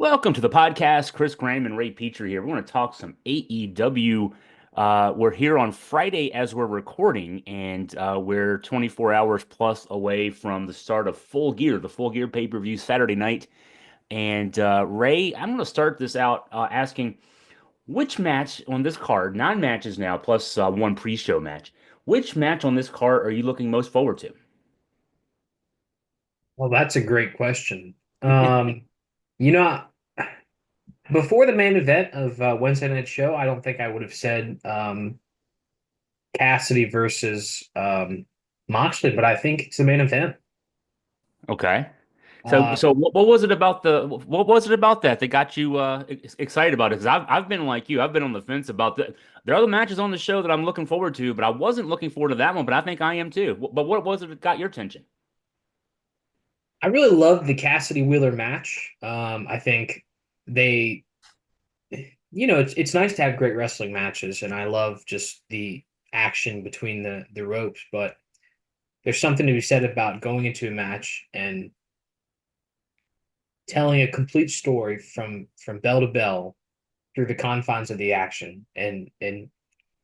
Welcome to the podcast. Chris Graham and Ray Petree here. We're going to talk some AEW. We're here on Friday as we're recording, and we're 24 hours plus away from the start of Full Gear, the Full Gear pay-per-view Saturday night. And Ray, I'm going to start this out asking which match on this card, 9 matches now, plus one pre-show match, which match on this card are you looking most forward to? Well, that's a great question. Um, you know, before the main event of Wednesday night show, I don't think I would have said Cassidy versus Moxley, but I think it's the main event. Okay. So Um, what was it about what was it about that got you excited about it? Because I've been like you, I've been on the fence about there are other matches on the show that I'm looking forward to, but I wasn't looking forward to that one, but I think I am too. But what was it that got your attention? I really loved the Cassidy Wheeler match. I think they, it's nice to have great wrestling matches, and I love just the action between the ropes, but there's something to be said about going into a match and telling a complete story from bell to bell through the confines of the action and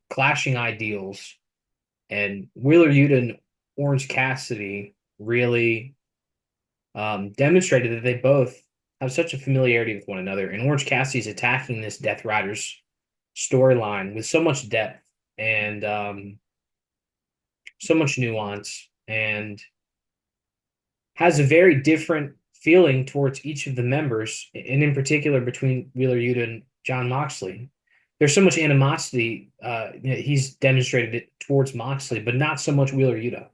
clashing ideals. And Wheeler Yuta and Orange Cassidy really demonstrated that they both have such a familiarity with one another. And Orange Cassidy's attacking this Death Riders storyline with so much depth and so much nuance, and has a very different feeling towards each of the members, and in particular between Wheeler Yuta and Jon Moxley. There's so much animosity. He's demonstrated it towards Moxley, but not so much Wheeler Yuta.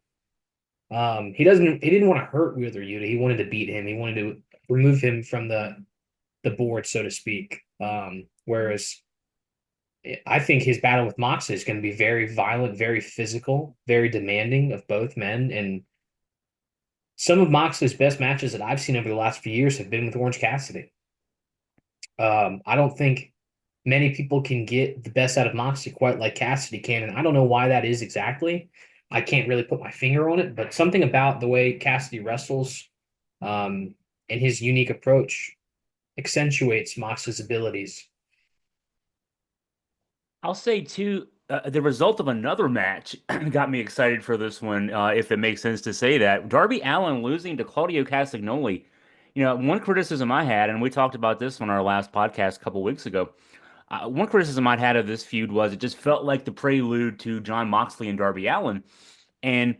He doesn't. He didn't want to hurt Wheeler Yuta. He wanted to beat him. He wanted to remove him from the board, so to speak. Whereas I think his battle with Moxley is going to be very violent, very physical, very demanding of both men. And some of Moxley's best matches that I've seen over the last few years have been with Orange Cassidy. I don't think many people can get the best out of Moxley quite like Cassidy can, and I don't know why that is exactly. I can't really put my finger on it, but something about the way Cassidy wrestles, and his unique approach accentuates Moxley's abilities. I'll say too, the result of another match got me excited for this one, if it makes sense to say that. Darby Allin losing to Claudio Castagnoli. One criticism I had, and we talked about this on our last podcast a couple weeks ago. One criticism I'd had of this feud was it just felt like the prelude to Jon Moxley and Darby Allin. And,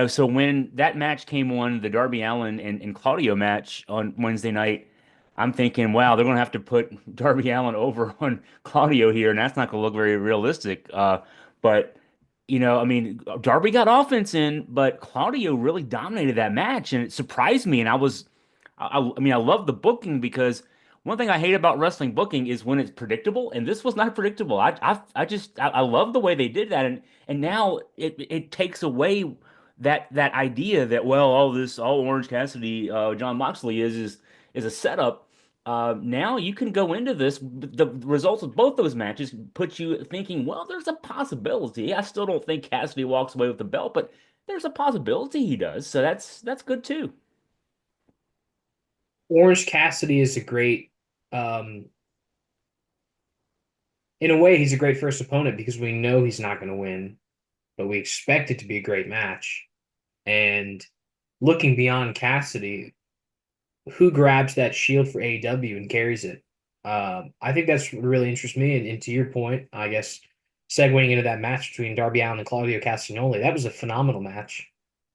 so when that match came on, the Darby Allin and Claudio match on Wednesday night, I'm thinking, wow, they're going to have to put Darby Allin over on Claudio here, and that's not going to look very realistic. But, I mean, Darby got offense in, but Claudio really dominated that match, and it surprised me. And I mean, I love the booking because one thing I hate about wrestling booking is when it's predictable, and this was not predictable. I love the way they did that, and now it takes away that idea that well, all Orange Cassidy, Jon Moxley is a setup. Now you can go into this. The results of both those matches put you thinking, well, there's a possibility. I still don't think Cassidy walks away with the belt, but there's a possibility he does. So that's good too. Orange Cassidy is a great, um, in a way, he's a great first opponent because we know he's not going to win, but we expect it to be a great match. And looking beyond Cassidy, who grabs that shield for AEW and carries it? I think that's what really interests me. And to your point, I guess segueing into that match between Darby Allin and Claudio Castagnoli, that was a phenomenal match.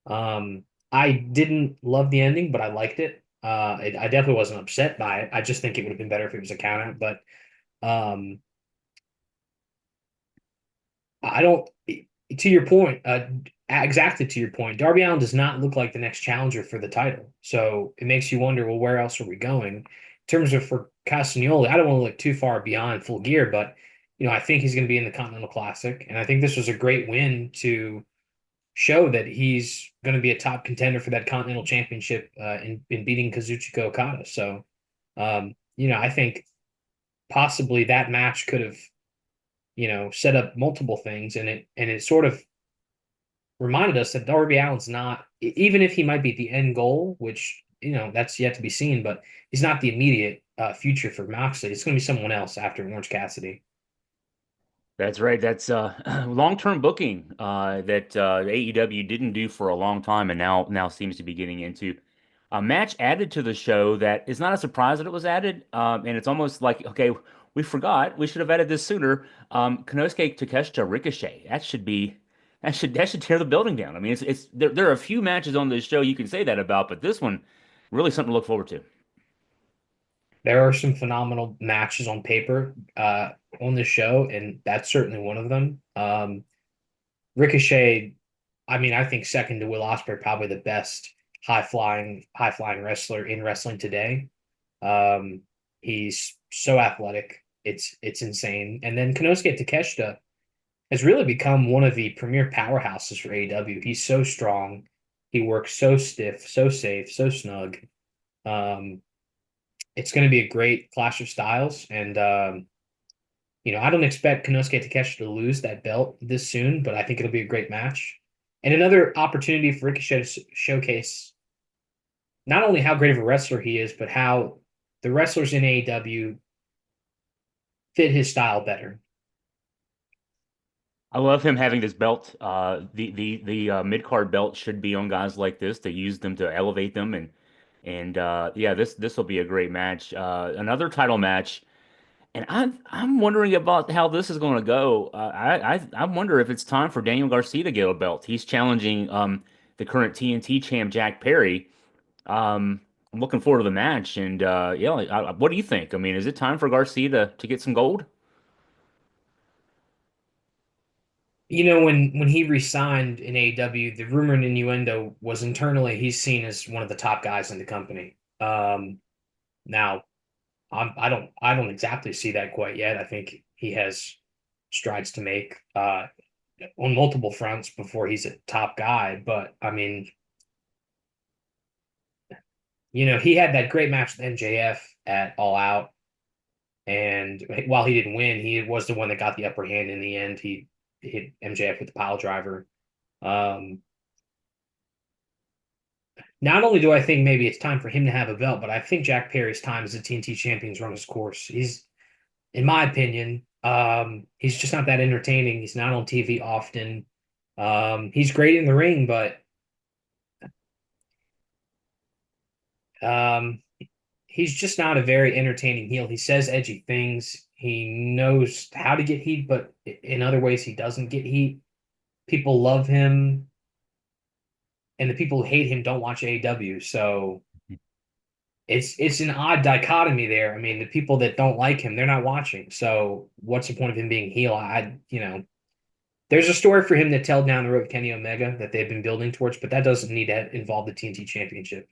I didn't love the ending, but I liked it. I definitely wasn't upset by it. I just think it would have been better if it was a count out. But um, I don't. To your point, exactly to your point, Darby Allin does not look like the next challenger for the title. So it makes you wonder, well, where else are we going? In terms of for Castagnoli, I don't want to look too far beyond Full Gear, but I think he's going to be in the Continental Classic, and I think this was a great win to show that he's going to be a top contender for that Continental Championship in beating Kazuchika Okada. So, I think possibly that match could have set up multiple things, and it sort of reminded us that Darby Allin's not, even if he might be the end goal, which that's yet to be seen, but he's not the immediate future for Moxley. It's going to be someone else after Orange Cassidy. That's right. That's long-term booking that AEW didn't do for a long time, and now seems to be getting into a match added to the show that is not a surprise that it was added. And it's almost like, okay, we forgot we should have added this sooner. Konosuke Takeshita Ricochet. That should tear the building down. I mean, it's there are a few matches on this show you can say that about, but this one really something to look forward to. There are some phenomenal matches on paper on the show, and that's certainly one of them. Ricochet, I mean, I think second to Will Ospreay, probably the best high flying wrestler in wrestling today. Um, he's so athletic, it's insane. And then Konosuke Takeshita has really become one of the premier powerhouses for AEW. He's so strong, he works so stiff, so safe, so snug. Um, it's going to be a great clash of styles, and I don't expect Konosuke Takeshi to lose that belt this soon, but I think it'll be a great match. And another opportunity for Ricochet to showcase not only how great of a wrestler he is, but how the wrestlers in AEW fit his style better. I love him having this belt. The mid card belt should be on guys like this to use them to elevate them and yeah, this will be a great match. Another title match, and I'm wondering about how this is going to go. I wonder if it's time for Daniel Garcia to get a belt. He's challenging the current TNT champ Jack Perry. I'm looking forward to the match, and yeah, what do you think? I mean, is it time for Garcia to get some gold? When he resigned in AEW, the rumor and innuendo was internally he's seen as one of the top guys in the company. Now I don't exactly see that quite yet. I think he has strides to make on multiple fronts before he's a top guy. But I mean, he had that great match with MJF at All Out, and while he didn't win, he was the one that got the upper hand in the end. He hit MJF with the pile driver. Um, Not only do I think maybe it's time for him to have a belt, but I think Jack Perry's time as a TNT champion's run his course. He's, in my opinion, he's just not that entertaining. He's not on TV often. He's great in the ring, but um, he's just not a very entertaining heel. He says edgy things. He knows how to get heat, but in other ways he doesn't get heat. People love him, and the people who hate him don't watch AEW. So it's an odd dichotomy there. I mean, the people that don't like him, they're not watching. So what's the point of him being heel? There's a story for him to tell down the road with Kenny Omega that they've been building towards, but that doesn't need to involve the TNT Championship.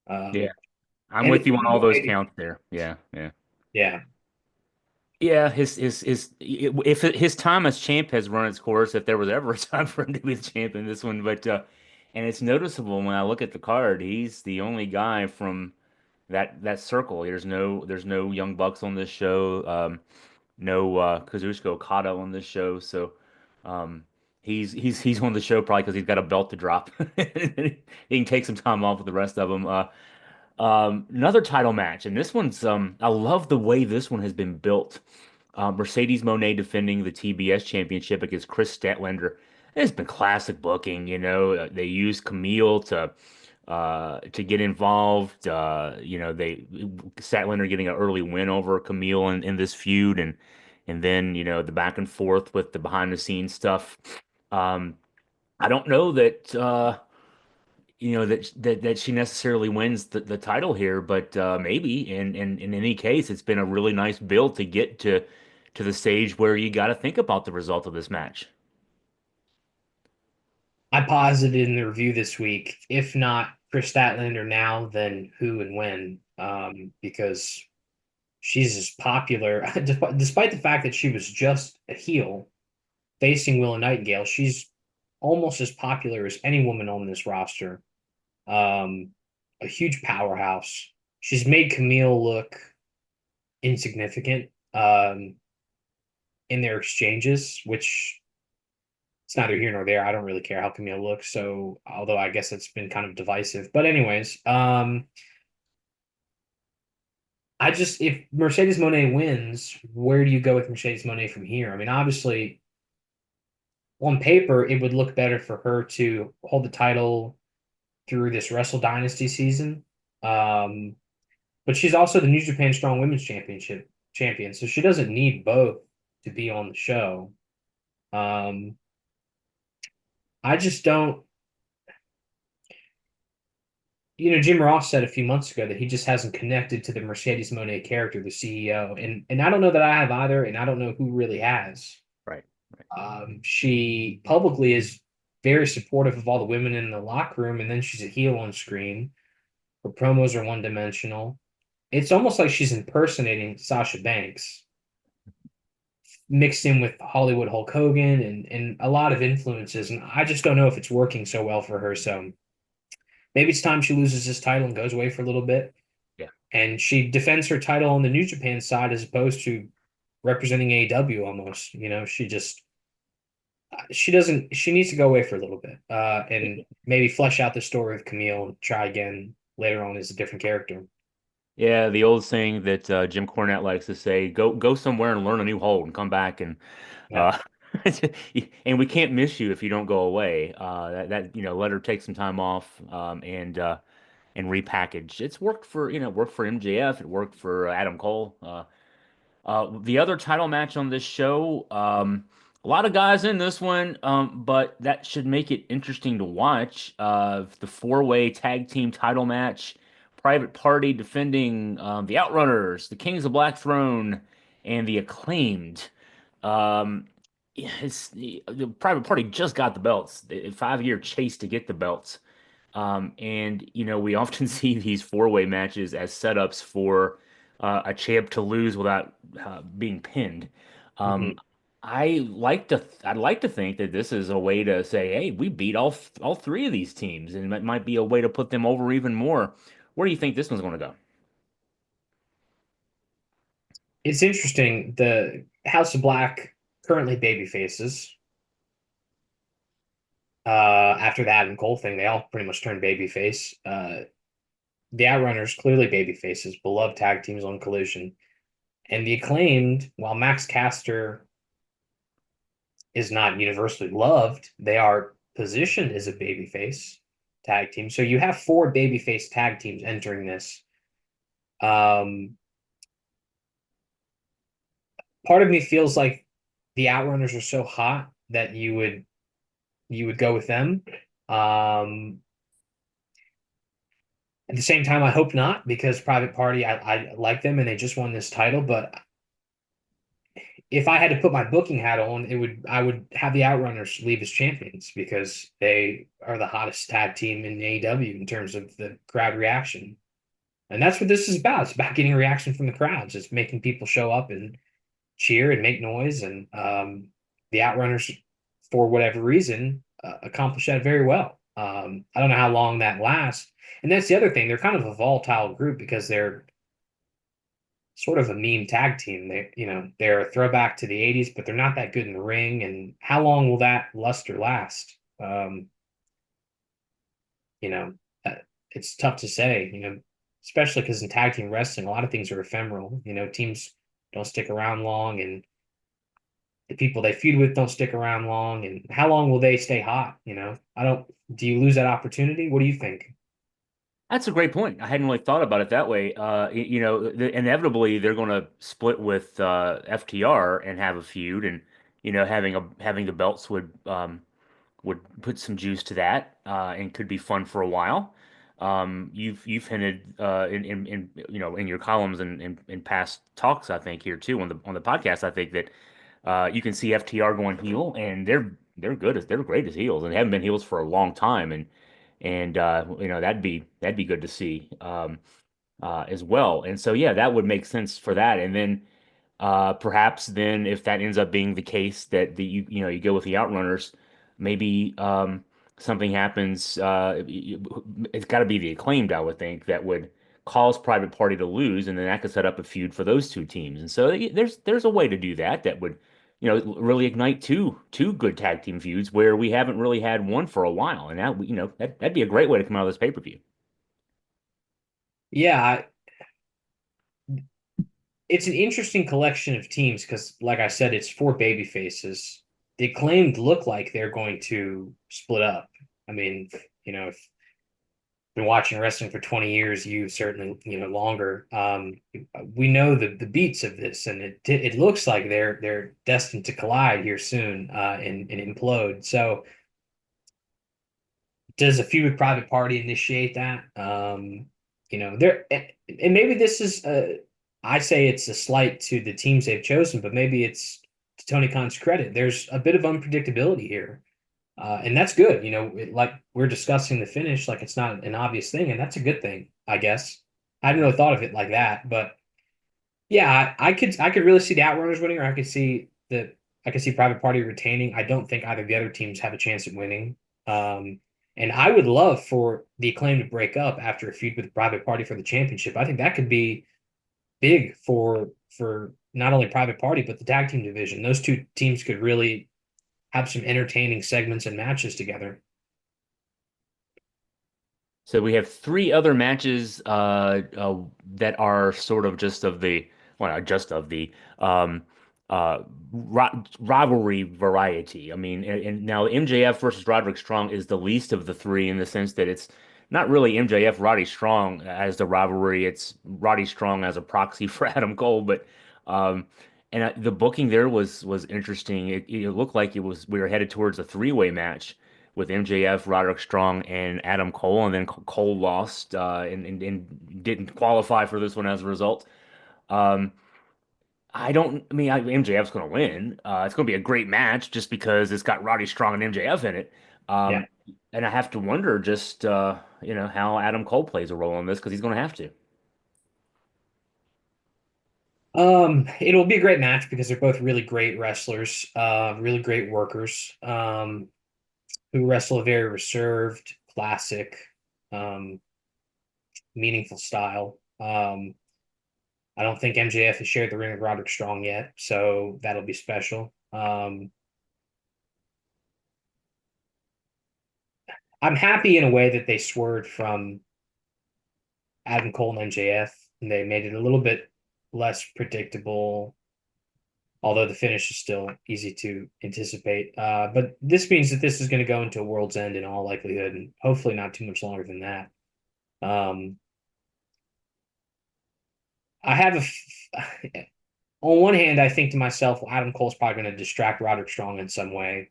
Yeah, Um, I'm and with it's you on all those counts there. Yeah, yeah. yeah, Yeah, his if his time as champ has run its course, if there was ever a time for him to be the champ in this one, but and it's noticeable when I look at the card, he's the only guy from that circle. There's no Young Bucks on this show, no Kazuchika Okada on this show, so um, he's on the show probably because he's got a belt to drop. He can take some time off with the rest of them. Another title match, and this one's I love the way this one has been built. Mercedes Moné defending the TBS championship against Kris Statlander. It's been classic booking, you know. They used Camille to get involved. They Statlander getting an early win over Camille in this feud, and then the back and forth with the behind the scenes stuff. Um, I don't know that that she necessarily wins the title here, but maybe. And in any case, it's been a really nice build to get to the stage where you got to think about the result of this match. I posited in the review this week, if not Kris Statlander now, then who and when? Because she's as popular, despite the fact that she was just a heel facing Willow Nightingale. She's almost as popular as any woman on this roster. Um, a huge powerhouse. She's made Camille look insignificant in their exchanges, which it's neither here nor there. I don't really care how Camille looks. So, although I guess it's been kind of divisive. But anyways, I just if Mercedes Moné wins, where do you go with Mercedes Moné from here? I mean, obviously, on paper, it would look better for her to hold the title through this Wrestle Dynasty season. Um, but she's also the New Japan Strong Women's Championship champion, so she doesn't need both to be on the show. Um, I just don't. Jim Ross said a few months ago that he just hasn't connected to the Mercedes Moné character, the CEO, and I don't know that I have either, and I don't know who really has. Right. Right. She publicly is very supportive of all the women in the locker room, and then she's a heel on screen. Her promos are one dimensional. It's almost like she's impersonating Sasha Banks, mixed in with Hollywood Hulk Hogan and a lot of influences. And I just don't know if it's working so well for her. So maybe it's time she loses this title and goes away for a little bit. Yeah. And she defends her title on the New Japan side as opposed to representing AEW almost. She needs to go away for a little bit and maybe flesh out the story of Camille and try again later on as a different character. Yeah, the old saying that Jim Cornette likes to say, go somewhere and learn a new hold and come back and Yeah. uh and we can't miss you if you don't go away. Let her take some time off and repackage. It's worked for, worked for MJF, it worked for Adam Cole. The other title match on this show, a lot of guys in this one, but that should make it interesting to watch. The four-way tag team title match, Private Party defending the Outrunners, the Kings of Black Throne, and the Acclaimed. Um, the Private Party just got the belts, a 5-year chase to get the belts. And we often see these four-way matches as setups for a champ to lose without being pinned. Um, Mhm. I'd like to think that this is a way to say, hey, we beat all three of these teams, and it might be a way to put them over even more. Where do you think this one's going to go? It's interesting. The House of Black currently baby faces. After the Adam Cole thing, they all pretty much turned babyface. The Outrunners clearly baby faces, beloved tag teams on Collision, and the Acclaimed, while Max Caster is not universally loved, they are positioned as a babyface tag team. So you have four babyface tag teams entering this. Um, Part of me feels like the Outrunners are so hot that you would go with them. Um, at the same time, I hope not because Private Party, I like them and they just won this title. But if I had to put my booking hat on, I would have the Outrunners leave as champions because they are the hottest tag team in AEW in terms of the crowd reaction. And that's what this is about. It's about getting a reaction from the crowds. It's making people show up and cheer and make noise. And the Outrunners, for whatever reason, accomplish that very well. I don't know how long that lasts. And that's the other thing. They're kind of a volatile group because they're sort of a meme tag team. They're a throwback to the 80s, but they're not that good in the ring. And how long will that luster last? You know, uh, it's tough to say, especially because in tag team wrestling, a lot of things are ephemeral. Teams don't stick around long, and the people they feud with don't stick around long. And how long will they stay hot? I don't. Do you lose that opportunity? What do you think? That's a great point. I hadn't really thought about it that way. Inevitably they're going to split with FTR and have a feud, and having the belts would put some juice to that and could be fun for a while. You've hinted in your columns and in past talks, I think here too on the podcast. I think that you can see FTR going heel, and they're great as heels, and they haven't been heels for a long time, and that'd be good to see as well. And so yeah, that would make sense for that, and then. Perhaps then, if that ends up being the case, that you go with the Outrunners, maybe something happens. It's got to be the Acclaimed, I would think, that would cause Private Party to lose, and then that could set up a feud for those two teams. And so there's a way to do that that would really ignite two good tag team feuds where we haven't really had one for a while, and that'd be a great way to come out of this pay-per-view. Yeah, it's an interesting collection of teams because, like I said, it's four baby faces. The Acclaimed look like they're going to split up. I mean, if you've been watching wrestling for 20 years, you certainly, longer. We know the beats of this, and it looks like they're destined to collide here soon, and implode. So, does a feud with Private Party initiate that? There and maybe this is I say it's a slight to the teams they've chosen, but maybe it's to Tony Khan's credit. There's a bit of unpredictability here. And that's good. Like we're discussing the finish, like it's not an obvious thing, and that's a good thing, I guess. I hadn't really thought of it like that, but yeah, I could really see the Outrunners winning, or I could see Private Party retaining. I don't think either of the other teams have a chance at winning. Um, and I would love for the Acclaim to break up after a feud with Private Party for the championship. I think that could be big for not only Private Party but the tag team division. Those two teams could really have some entertaining segments and matches together. So we have three other matches that are sort of just of the, well, not just of the um, rivalry variety. I mean, and now MJF versus Roderick Strong is the least of the three in the sense that it's not really MJF Roddy Strong as the rivalry. It's Roddy Strong as a proxy for Adam Cole, but um, the booking there was interesting. It looked like we were headed towards a three-way match with MJF, Roderick Strong, and Adam Cole, and then Cole lost and didn't qualify for this one as a result. Um, I mean, MJF's going to win. It's going to be a great match just because it's got Roddy Strong and MJF in it. Yeah. And I have to wonder just, how Adam Cole plays a role in this because he's going to have to. It'll be a great match because they're both really great wrestlers, really great workers, who wrestle a very reserved, classic, um, meaningful style. I don't think MJF has shared the ring with Roderick Strong yet, so that'll be special. I'm happy in a way that they swerved from Adam Cole and MJF, and they made it a little bit less predictable, although the finish is still easy to anticipate. But this means that this is going to go into a World's End in all likelihood, and hopefully not too much longer than that. Um, I have on one hand, I think to myself, well, Adam Cole's probably going to distract Roderick Strong in some way.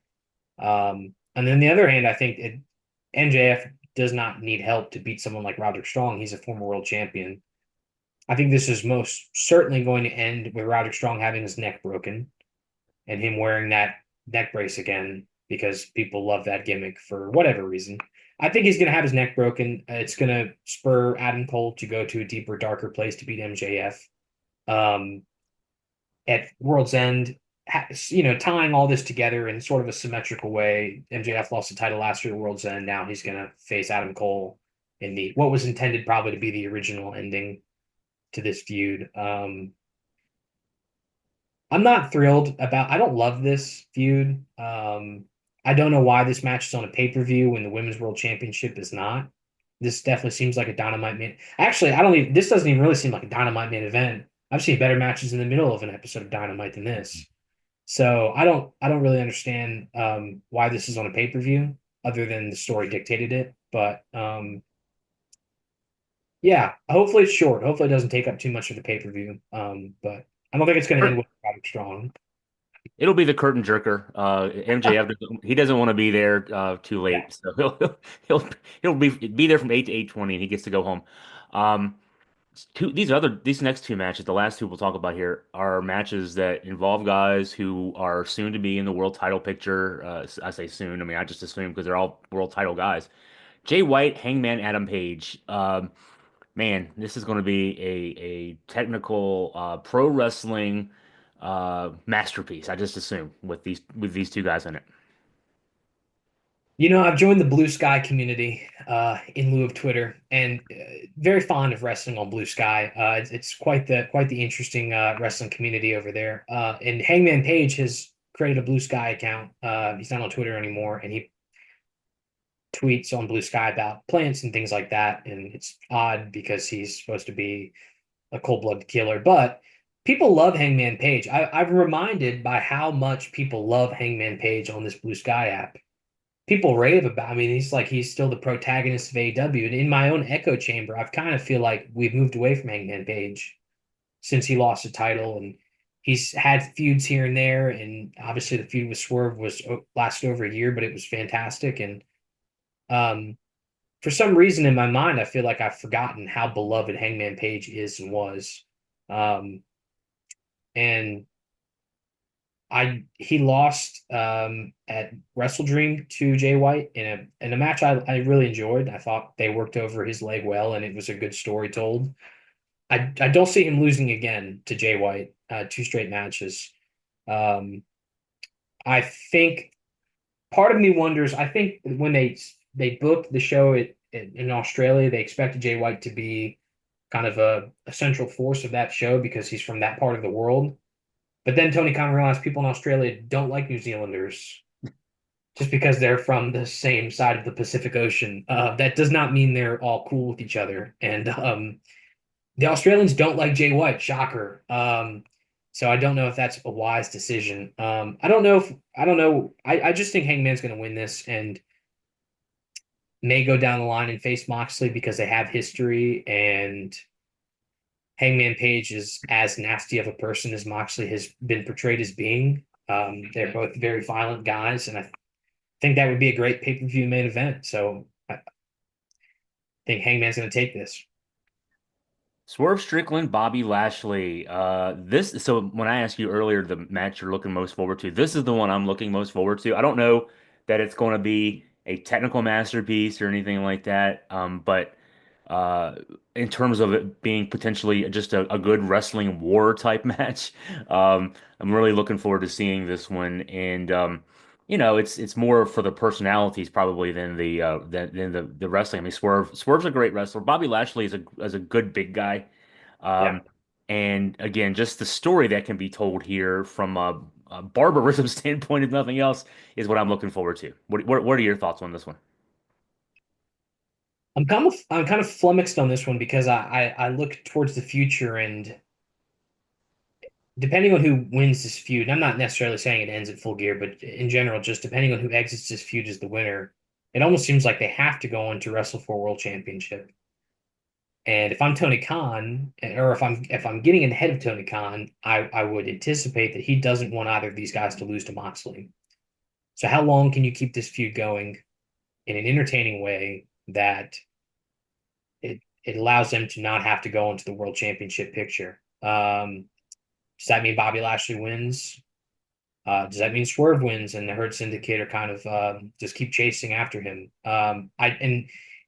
And then the other hand, I think MJF does not need help to beat someone like Roderick Strong. He's a former world champion. I think this is most certainly going to end with Roderick Strong having his neck broken and him wearing that neck brace again because people love that gimmick for whatever reason. I think he's going to have his neck broken. It's going to spur Adam Cole to go to a deeper, darker place to beat MJF. Um, at World's End, tying all this together in sort of a symmetrical way. MJF lost the title last year at World's End. Now he's going to face Adam Cole in the what was intended probably to be the original ending to this feud. I'm not thrilled about. I don't love this feud. I don't know why this match is on a pay-per-view when the Women's World Championship is not. This definitely seems like a Dynamite main. Actually, I don't even. This doesn't even really seem like a Dynamite main event. I've seen better matches in the middle of an episode of Dynamite than this. So I don't really understand why this is on a pay-per-view, other than the story dictated it. But yeah, hopefully it's short. Hopefully it doesn't take up too much of the pay-per-view. But I don't think it's going to end with Roderick Strong. It'll be the curtain jerker. MJF he doesn't want to be there too Yeah. late, so he'll be there from 8 to 8:20, and he gets to go home. Um, these next two matches, the last two we'll talk about here, are matches that involve guys who are soon to be in the world title picture. I say soon. I mean, I just assume because they're all world title guys. Jay White, Hangman Adam Page. Man, this is going to be a technical pro wrestling masterpiece. I just assume with these two guys in it. I've joined the Blue Sky community in lieu of Twitter, and very fond of wrestling on Blue Sky. It's quite the interesting wrestling community over there. And Hangman Page has created a Blue Sky account. He's not on Twitter anymore, and he tweets on Blue Sky about plants and things like that. And it's odd because he's supposed to be a cold-blooded killer. But people love Hangman Page. I'm reminded by how much people love Hangman Page on this Blue Sky app. People rave about. I mean, he's still the protagonist of AEW. And in my own echo chamber, I've kind of feel like we've moved away from Hangman Page since he lost the title, and he's had feuds here and there. And obviously, the feud with Swerve was lasted over a year, but it was fantastic. And um, for some reason in my mind, I feel like I've forgotten how beloved Hangman Page is and was. Um, and I he lost at Wrestle Dream to Jay White in a match I really enjoyed. I thought they worked over his leg well, and it was a good story told. I don't see him losing again to Jay White, two straight matches. Um, I think part of me wonders. I think when they booked the show in Australia, they expected Jay White to be kind of a central force of that show because he's from that part of the world. But then Tony Khan realized people in Australia don't like New Zealanders just because they're from the same side of the Pacific Ocean. That does not mean they're all cool with each other. And the Australians don't like Jay White. Shocker. So I don't know if that's a wise decision. I don't know. I just think Hangman's going to win this and may go down the line and face Moxley because they have history, and Hangman Page is as nasty of a person as Moxley has been portrayed as being. They're both very violent guys, and I think that would be a great pay-per-view main event. So I think Hangman's going to take this. Swerve Strickland, Bobby Lashley. This so when I asked you earlier the match you're looking most forward to, this is the one I'm looking most forward to. I don't know that it's going to be a technical masterpiece or anything like that, but uh, in terms of it being potentially just a good wrestling war type match, I'm really looking forward to seeing this one. And it's more for the personalities probably than the wrestling. I mean, Swerve's a great wrestler. Bobby Lashley is a good big guy. Yeah. Um, and again, just the story that can be told here from a barbarism standpoint, if nothing else, is what I'm looking forward to. What are your thoughts on this one? I'm kind of flummoxed on this one because I look towards the future, and depending on who wins this feud, and I'm not necessarily saying it ends at Full Gear, but in general, just depending on who exits this feud as the winner, it almost seems like they have to go on to wrestle for a world championship. And if I'm Tony Khan, or if I'm getting ahead of Tony Khan, I would anticipate that he doesn't want either of these guys to lose to Moxley. So how long can you keep this feud going in an entertaining way that it allows them to not have to go into the world championship picture? Does that mean Bobby Lashley wins? Does that mean Swerve wins and the Hurt Syndicate are kind of just keep chasing after him?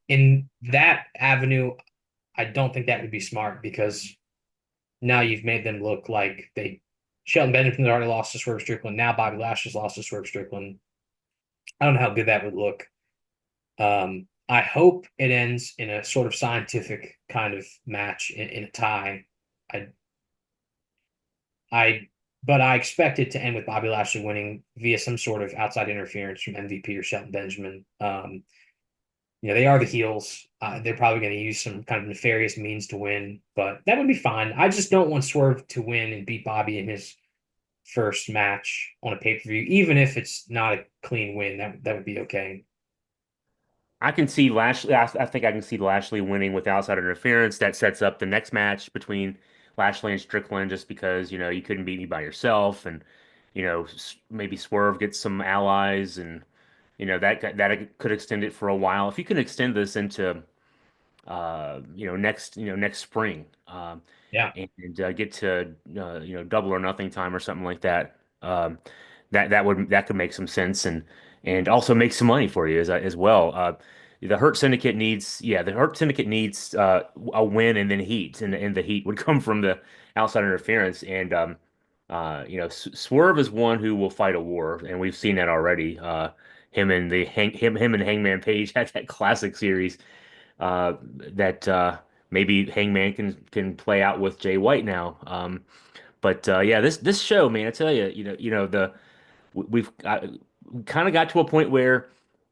In that avenue, I don't think that would be smart because now you've made them look like they Shelton Benjamin's already lost to Swerve Strickland. Now Bobby Lashley's lost to Swerve Strickland. I don't know how good that would look. I hope it ends in a sort of scientific kind of match in a tie. I I but I expect it to end with Bobby Lashley winning via some sort of outside interference from MVP or Shelton Benjamin. They are the heels. They're probably going to use some kind of nefarious means to win, but that would be fine. I just don't want Swerve to win and beat Bobby in his first match on a pay-per-view, even if it's not a clean win. That would be okay. I can see Lashley. I think I can see Lashley winning with outside interference. That sets up the next match between Lashley and Strickland, just because you couldn't beat me by yourself, and maybe Swerve gets some allies, and that could extend it for a while. If you can extend this into next spring, Yeah, and get to double or nothing time or something like that. That could make some sense and also make some money for you as well. The Hurt Syndicate needs a win and then heat, and the heat would come from the outside interference. And Swerve is one who will fight a war, and we've seen that already. Him and Hangman Page had that classic series that maybe Hangman can play out with Jay White now. But yeah, this show, man, I tell you, we've kind of got to a point where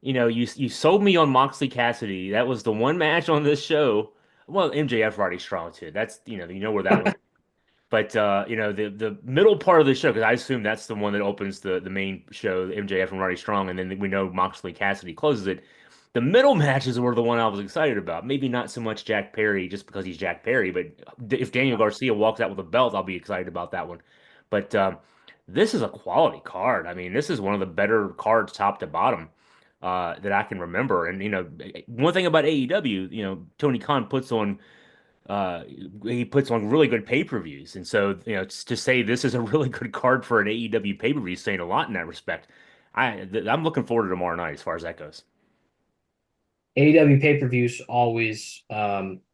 you sold me on Moxley Cassidy. That was the one match on this show. Well, MJF Roddy Strong too. That's you know where that was. But the middle part of the show, because I assume that's the one that opens the main show, MJF and Roddy Strong, and then we know Moxley Cassidy closes it. The middle matches were the one I was excited about. Maybe not so much Jack Perry just because he's Jack Perry, but if Daniel Garcia walks out with a belt, I'll be excited about that one. But this is a quality card. I mean, this is one of the better cards top to bottom that I can remember. And one thing about AEW, Tony Khan uh, puts on really good pay-per-views. And so, to say this is a really good card for an AEW pay-per-view is saying a lot in that respect. I'm looking forward to tomorrow night as far as that goes. AEW pay-per-views always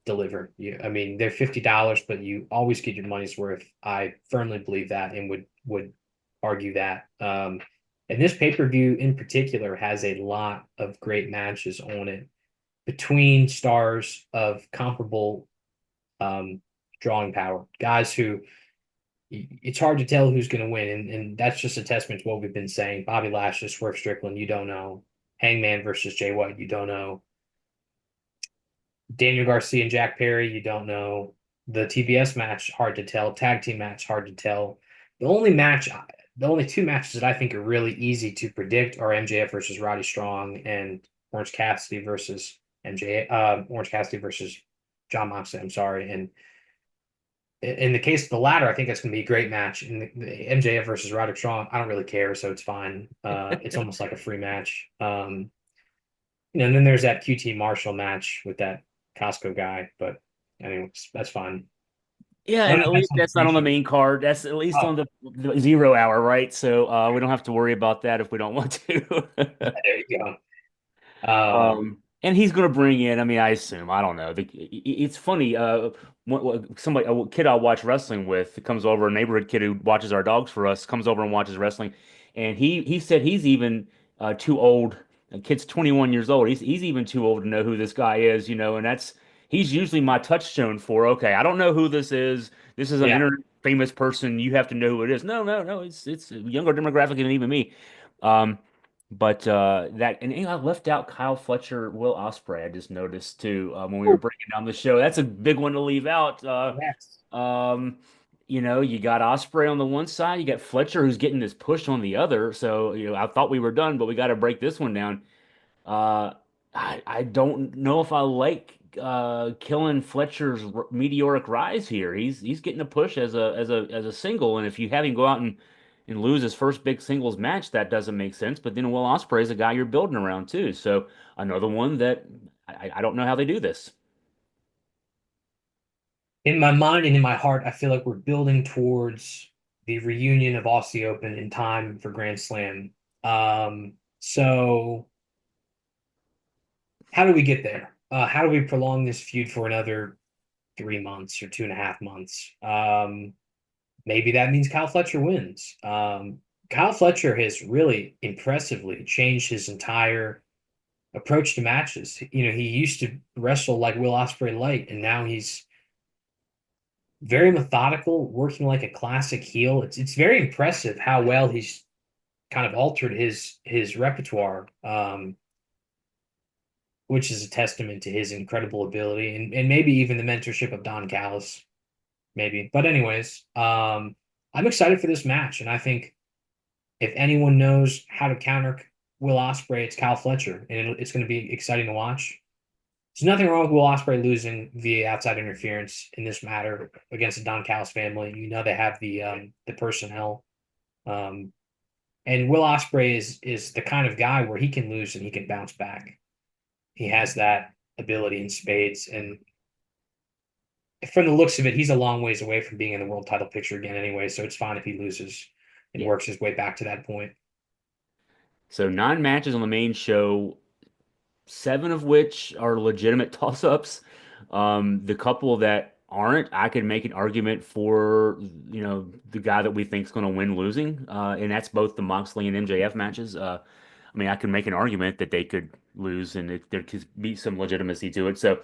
deliver. I mean, they're $50, but you always get your money's worth. I firmly believe that and would argue that. And this pay-per-view in particular has a lot of great matches on it between stars of comparable um, drawing power, guys who it's hard to tell who's going to win, and that's just a testament to what we've been saying. Bobby Lashley, Swerve Strickland, you don't know. Hangman versus Jay White, you don't know. Daniel Garcia and Jack Perry, you don't know. The TBS match, hard to tell. Tag team match, hard to tell. The only two matches that I think are really easy to predict are MJF versus Roddy Strong and Orange Cassidy versus Orange Cassidy versus Jon Moxley. I'm sorry, and in the case of the latter, I think that's going to be a great match. In the MJF versus Roderick Strong, I don't really care, so it's fine. It's almost like a free match. And then there's that QT Marshall match with that Costco guy, but anyways, that's fine. Yeah, None and of at that's least on the that's not on the pre-show. main card. That's at least Oh, on the 0 hour, right? So we don't have to worry about that if we don't want to. there you go. Um, And he's going to bring in, I mean, I assume, I don't know. It's funny. Somebody, a kid I watch wrestling with comes over, a neighborhood kid who watches our dogs for us, comes over and watches wrestling. And he said he's even too old. The kid's 21 years old. He's even too old to know who this guy is, and he's usually my touchstone for, okay, I don't know who this is. This is an yeah, internet famous person. You have to know who it is. No, no, no. It's a younger demographic than even me. Um, but I left out Kyle Fletcher, Will Ospreay. I just noticed too when we were oh, breaking down the show. That's a big one to leave out. yes. Um, you got Ospreay on the one side, you got Fletcher who's getting this push on the other. So I thought we were done, but we got to break this one down. Uh, I don't know if I like killing Fletcher's meteoric rise here. He's getting a push as a single, and if you have him go out and lose his first big singles match, that doesn't make sense. But then Will Ospreay is a guy you're building around too. So another one that I don't know how they do this. In my mind and in my heart, I feel like we're building towards the reunion of Aussie Open in time for Grand Slam. So how do we get there? How do we prolong this feud for another 3 months or 2.5 months? Maybe that means Kyle Fletcher wins. Kyle Fletcher has really impressively changed his entire approach to matches. He used to wrestle like Will Ospreay light, and now he's very methodical, working like a classic heel. It's very impressive how well he's kind of altered his repertoire, which is a testament to his incredible ability and maybe even the mentorship of Don Callis, maybe. But anyways, I'm excited for this match, and I think if anyone knows how to counter Will Ospreay, it's Kyle Fletcher, and it's going to be exciting to watch. There's nothing wrong with Will Ospreay losing via outside interference in this matter against the Don Callis family. They have the personnel, um, and Will Ospreay is the kind of guy where he can lose and he can bounce back. He has that ability in spades, and from the looks of it, he's a long ways away from being in the world title picture again anyway. So it's fine if he loses and Yeah. works his way back to that point. So 9 matches on the main show, 7 of which are legitimate toss-ups. The couple that aren't, I could make an argument for, the guy that we think is going to win losing, and that's both the Moxley and MJF matches. I mean, I could make an argument that they could lose and there could be some legitimacy to it. So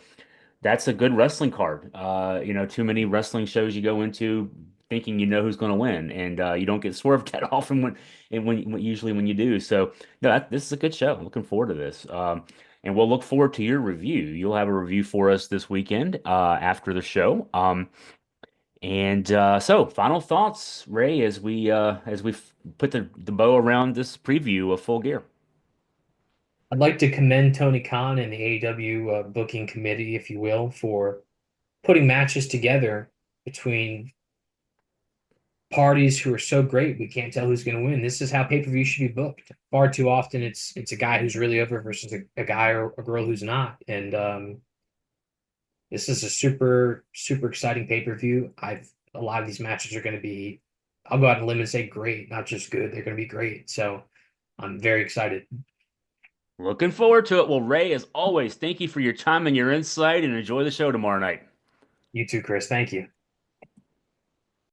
that's a good wrestling card. Too many wrestling shows you go into thinking you know who's going to win, and you don't get swerved that often usually when you do. So no, this is a good show. I'm looking forward to this. and we'll look forward to your review. You'll have a review for us this weekend after the show. So final thoughts, Ray, as we put the bow around this preview of Full Gear. I'd like to commend Tony Khan and the AEW booking committee, if you will, for putting matches together between parties who are so great we can't tell who's going to win. This is how pay-per-view should be booked. Far too often it's a guy who's really over versus a guy or a girl who's not. And this is a super, super exciting pay-per-view. A lot of these matches are going to be, I'll go out on a limb and say great, not just good. They're going to be great. So I'm very excited. Looking forward to it. Well, Ray, as always, thank you for your time and your insight, and enjoy the show tomorrow night. You too, Chris. Thank you.